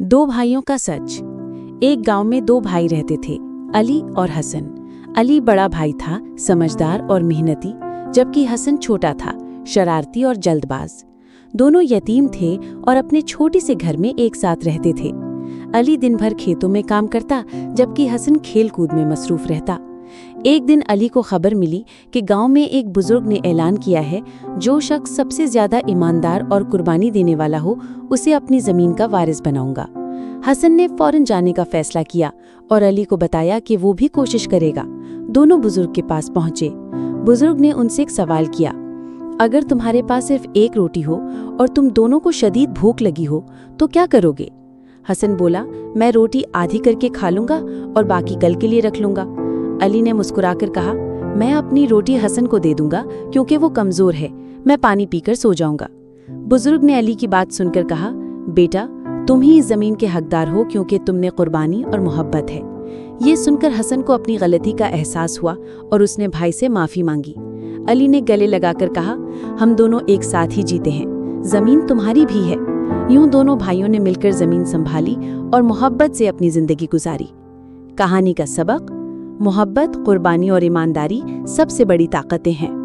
दो भाइयों का सच। एक गांव में दो भाई रहते थे, अली और हसन। अली बड़ा भाई था, समझदार और मेहनती, जबकि हसन छोटा था, शरारती और जल्दबाज। दोनों यतीम थे और अपने छोटे से घर में एक साथ रहते थे। अली दिन भर खेतों में काम करता, जबकि हसन खेल कूद में मसरूफ रहता। एक दिन अली को खबर मिली कि गांव में एक बुजुर्ग ने ऐलान किया है, जो शख्स सबसे ज्यादा ईमानदार और कुर्बानी देने वाला हो, उसे अपनी जमीन का वारिस बनाऊंगा। हसन ने फौरन जाने का फैसला किया और अली को बताया कि वो भी कोशिश करेगा। दोनों बुजुर्ग के पास पहुंचे। बुजुर्ग ने उनसे एक सवाल किया, अगर तुम्हारे पास सिर्फ एक रोटी हो और तुम दोनों को शदीद भूख लगी हो, तो क्या करोगे? हसन बोला, मैं रोटी आधी करके खा लूंगा और बाकी कल के लिए रख लूंगा। अली ने मुस्कुराकर कहा, मैं अपनी रोटी हसन को दे दूंगा क्योंकि वो कमजोर है, मैं पानी पीकर सो जाऊंगा। बुजुर्ग ने अली की बात सुनकर कहा, बेटा, तुम ही इस जमीन के हकदार हो क्योंकि तुमने कुर्बानी और मोहब्बत है। ये सुनकर हसन को अपनी गलती का एहसास हुआ और उसने भाई से माफी मांगी। अली ने गले लगाकर कहा, हम दोनों एक साथ ही जीते हैं, जमीन तुम्हारी भी है। यूं दोनों भाइयों ने मिलकर जमीन संभाली और मोहब्बत से अपनी जिंदगी गुजारी। कहानी का सबक, मोहब्बत, कुर्बानी और ईमानदारी सबसे बड़ी ताकतें हैं।